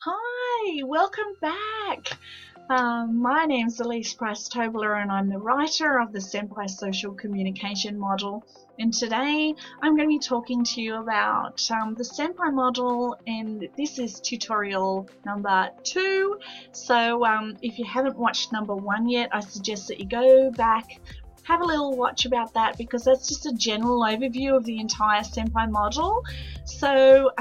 Hi, welcome back. My name's Elise Price-Tobler and I'm the writer of the SEMPI Social Communication Model. And today I'm going to be talking to you about the SEMPI model, and this is tutorial number 2. So if you haven't watched number 1 yet, I suggest that you go back, have a little watch about that, because that's just a general overview of the entire SEMPI model. So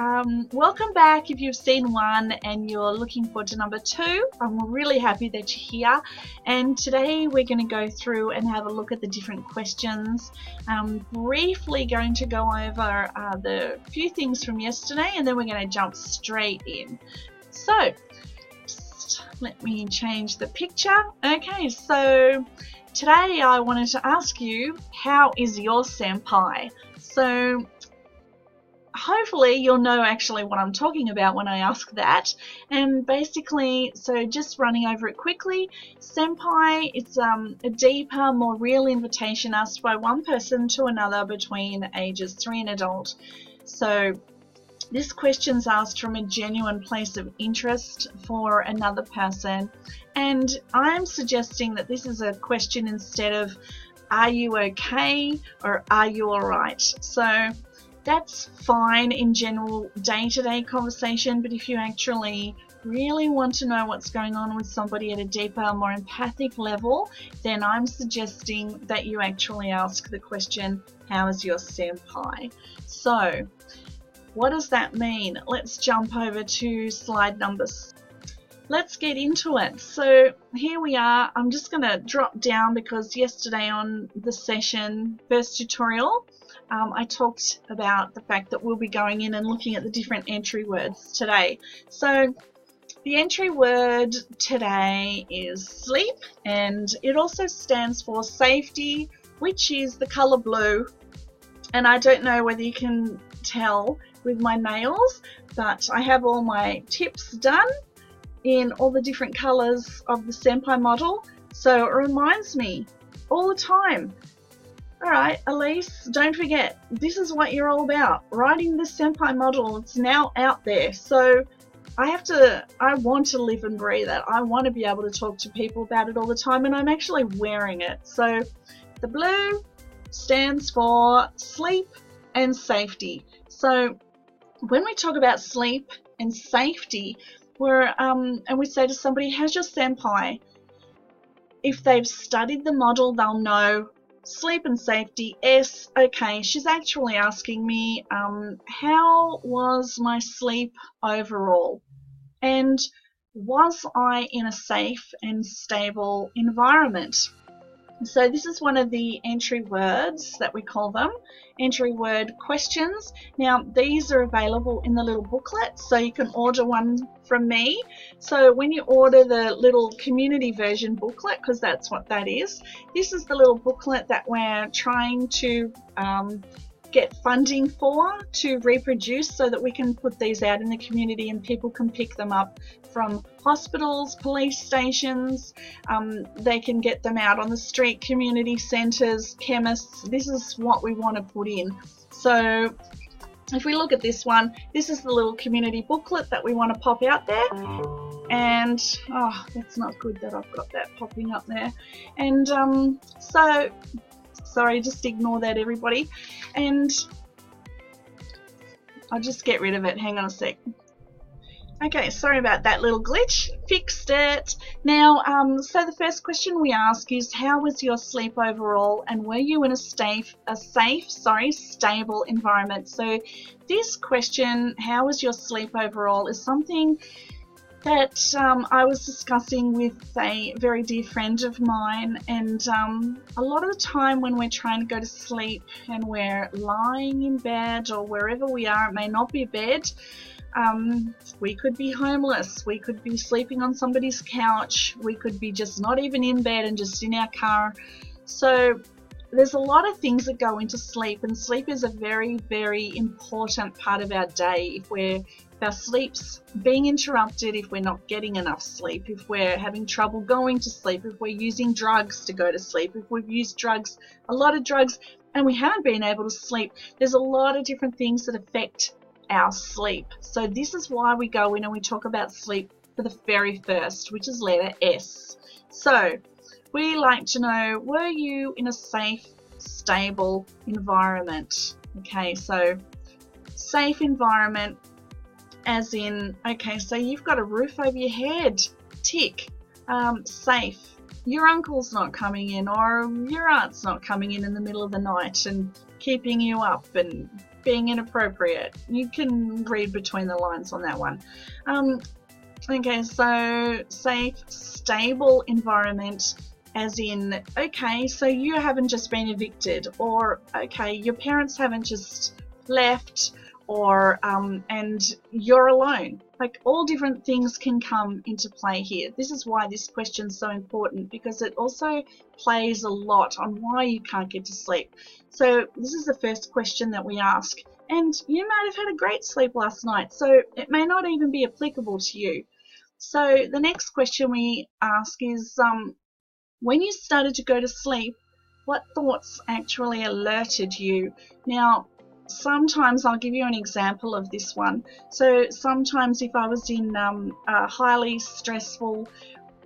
welcome back if you've seen 1 and you're looking forward to number 2. I'm really happy that you're here, and today we're going to go through and have a look at the different questions. Briefly going to go over the few things from yesterday, and then we're going to jump straight in. So just let me change the picture. Okay, so today I wanted to ask you, how is your SEMPI? So hopefully you'll know actually what I'm talking about when I ask that. And basically, so just running over it quickly, SEMPI, it's a deeper, more real invitation asked by one person to another between ages 3 and adult. So this question's asked from a genuine place of interest for another person, and I'm suggesting that this is a question instead of "Are you okay?" or "Are you alright?" So that's fine in general day-to-day conversation, but if you actually really want to know what's going on with somebody at a deeper, more empathic level, then I'm suggesting that you actually ask the question, how is your SEMPI? So what does that mean? Let's jump over to slide numbers. Let's get into it. So here we are. I'm just going to drop down because yesterday on the session, first tutorial, I talked about the fact that we'll be going in and looking at the different entry words today. So the entry word today is sleep, and it also stands for safety, which is the color blue. And I don't know whether you can tell with my nails, but I have all my tips done in all the different colors of the SEMPI model, so it reminds me all the time. Alright, Elise, don't forget, this is what you're all about, writing the SEMPI model. It's now out there, so I want to live and breathe it. I want to be able to talk to people about it all the time, and I'm actually wearing it. So the blue stands for sleep and safety. So when we talk about sleep and safety, and we say to somebody, how's your SEMPI? If they've studied the model, they'll know sleep and safety. Yes, okay, she's actually asking me, how was my sleep overall? And was I in a safe and stable environment? So this is one of the entry words that we call them, entry word questions. Now these are available in the little booklet, so you can order one from me. So when you order the little community version booklet, because that's what that is, this is the little booklet that we're trying to get funding for to reproduce, so that we can put these out in the community and people can pick them up from hospitals, police stations, they can get them out on the street, community centres, chemists. This is what we want to put in. So if we look at this one, this is the little community booklet that we want to pop out there. And oh, that's not good that I've got that popping up there. And so sorry, just ignore that, everybody. And I'll just get rid of it. Hang on a sec. Okay, sorry about that little glitch. Fixed it. Now, so the first question we ask is, how was your sleep overall, and were you in a safe, stable environment? So this question, how was your sleep overall, is something that I was discussing with a very dear friend of mine, and a lot of the time when we're trying to go to sleep and we're lying in bed or wherever we are, it may not be a bed, we could be homeless, we could be sleeping on somebody's couch, we could be just not even in bed and just in our car. So there's a lot of things that go into sleep, and sleep is a very, very important part of our day. If our sleep's being interrupted, if we're not getting enough sleep, if we're having trouble going to sleep, if we're using drugs to go to sleep, if we've used drugs, a lot of drugs, and we haven't been able to sleep, there's a lot of different things that affect our sleep. So this is why we go in and we talk about sleep for the very first, which is letter S. So we like to know, were you in a safe, stable environment? Okay, so safe environment as in, okay, so you've got a roof over your head, tick. Safe, your uncle's not coming in, or your aunt's not coming in the middle of the night and keeping you up and being inappropriate. You can read between the lines on that one. Okay, so safe, stable environment as in, okay, so you haven't just been evicted, or okay, your parents haven't just left, or and you're alone. Like, all different things can come into play here. This is why this question is so important, because it also plays a lot on why you can't get to sleep. So this is the first question that we ask, and you might have had a great sleep last night, so it may not even be applicable to you. So the next question we ask is, when you started to go to sleep, what thoughts actually alerted you? Now, sometimes I'll give you an example of this one. So sometimes if I was in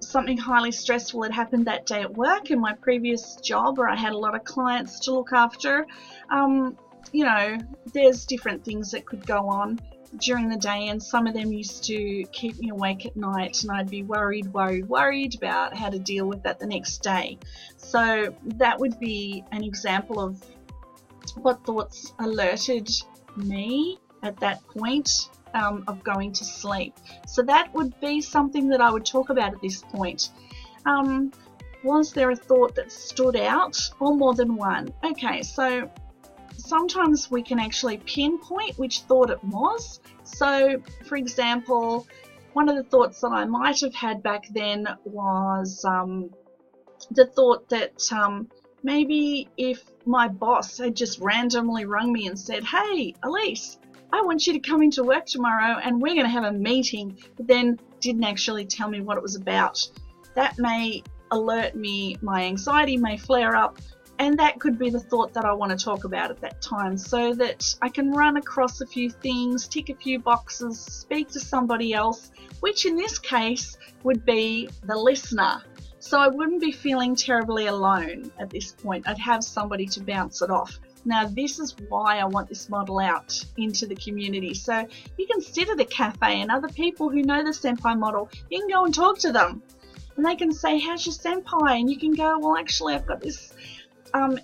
something highly stressful had happened that day at work in my previous job, or I had a lot of clients to look after, you know, there's different things that could go on during the day, and some of them used to keep me awake at night, and I'd be worried about how to deal with that the next day. So that would be an example of what thoughts alerted me at that point of going to sleep. So that would be something that I would talk about at this point. Was there a thought that stood out, or more than one? Okay, so sometimes we can actually pinpoint which thought it was. So, for example, one of the thoughts that I might have had back then was the thought that maybe if my boss had just randomly rung me and said, "Hey, Elise, I want you to come into work tomorrow and we're going to have a meeting," but then didn't actually tell me what it was about. That may alert me, my anxiety may flare up, and that could be the thought that I want to talk about at that time, so that I can run across a few things, tick a few boxes, speak to somebody else, which in this case would be the listener. So I wouldn't be feeling terribly alone at this point. I'd have somebody to bounce it off. Now, this is why I want this model out into the community. So you can sit at a cafe and other people who know the SEMPI model, you can go and talk to them. And they can say, "How's your SEMPI?" And you can go, "Well, actually, I've got this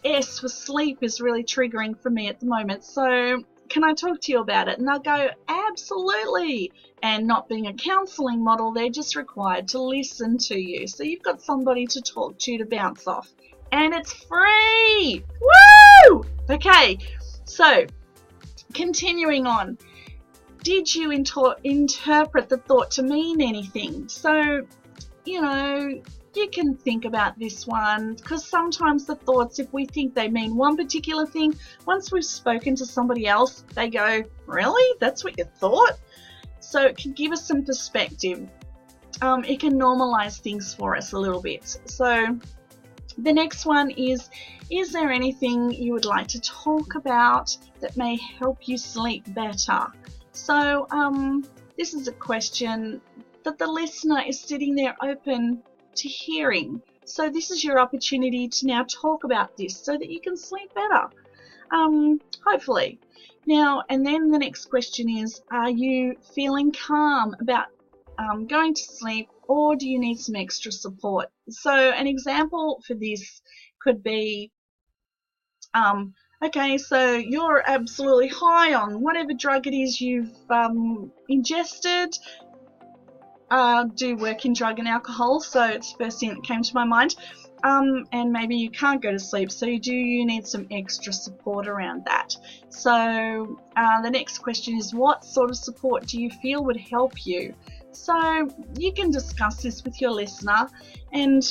S for sleep is really triggering for me at the moment. So can I talk to you about it?" And they'll go, "Absolutely." And not being a counselling model, they're just required to listen to you. So you've got somebody to talk to bounce off. And it's free! Woo! Okay, so continuing on. Did you interpret the thought to mean anything? So, you know, you can think about this one, because sometimes the thoughts, if we think they mean one particular thing, once we've spoken to somebody else, they go, "Really? That's what you thought?" So it can give us some perspective. It can normalize things for us a little bit. So the next one is there anything you would like to talk about that may help you sleep better? So this is a question that the listener is sitting there open to hearing. So this is your opportunity to now talk about this so that you can sleep better, hopefully. Now, and then the next question is, are you feeling calm about going to sleep, or do you need some extra support? So an example for this could be, okay, so you're absolutely high on whatever drug it is you've ingested. Do work in drug and alcohol, so it's the first thing that came to my mind. And maybe you can't go to sleep, so you need some extra support around that. So the next question is, what sort of support do you feel would help you? So you can discuss this with your listener. And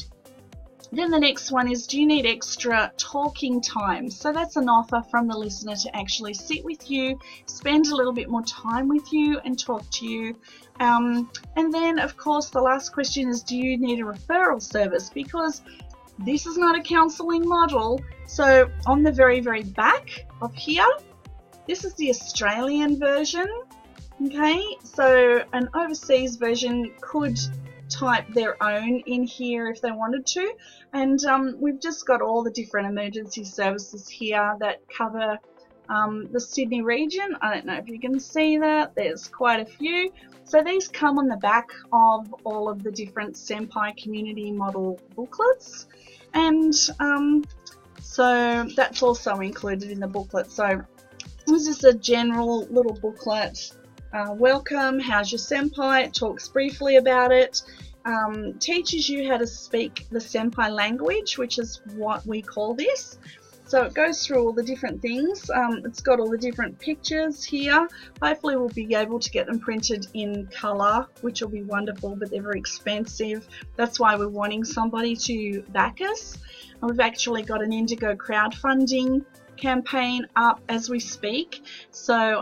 then the next one is, do you need extra talking time? So that's an offer from the listener to actually sit with you, spend a little bit more time with you and talk to you. And then, of course, the last question is, do you need a referral service? Because this is not a counselling model. So on the very, very back of here, This is the Australian version. Okay, so an overseas version could type their own in here if they wanted to, and we've just got all the different emergency services here that cover the Sydney region. I don't know if you can see that, there's quite a few. So these come on the back of all of the different SEMPI community model booklets, and so that's also included in the booklet. So this is a general little booklet. Welcome, how's your SEMPI? It talks briefly about it, teaches you how to speak the SEMPI language, which is what we call this. So it goes through all the different things. It's got all the different pictures here. Hopefully we'll be able to get them printed in colour, which will be wonderful, but they're very expensive. That's why we're wanting somebody to back us. And we've actually got an Indigo crowdfunding campaign up as we speak. So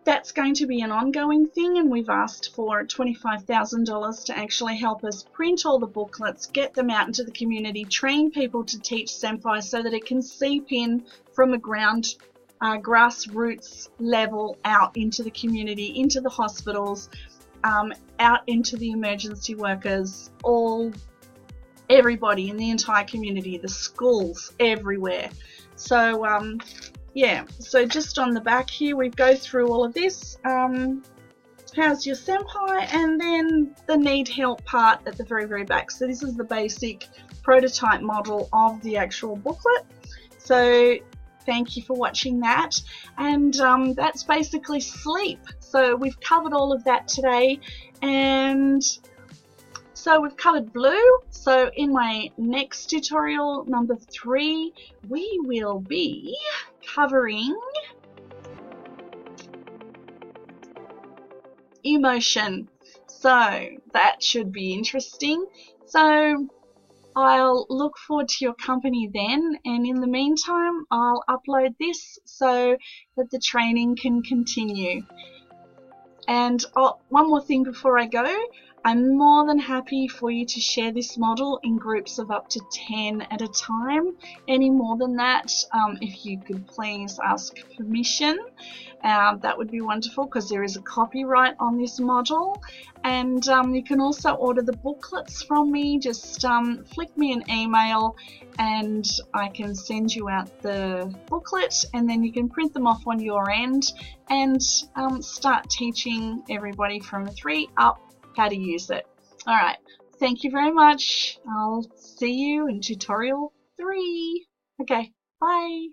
that's going to be an ongoing thing, and we've asked for $25,000 to actually help us print all the booklets, get them out into the community, train people to teach SEMPI so that it can seep in from a grassroots level out into the community, into the hospitals, out into the emergency workers, everybody in the entire community, the schools, everywhere. So yeah, so just on the back here we go through all of this. How's your SEMPI? And then the need help part at the very, very back. So this is the basic prototype model of the actual booklet. So thank you for watching that. And that's basically sleep. So we've covered all of that today. And so we've covered blue. So in my next tutorial, number 3, we will be covering emotion. So that should be interesting. So I'll look forward to your company then, and in the meantime I'll upload this so that the training can continue. And one more thing before I go, I'm more than happy for you to share this model in groups of up to 10 at a time. Any more than that, if you could please ask permission, that would be wonderful, because there is a copyright on this model. And you can also order the booklets from me. Just flick me an email and I can send you out the booklet, and then you can print them off on your end and start teaching everybody from 3 up how to use it. Alright, thank you very much. I'll see you in tutorial 3. Okay, bye.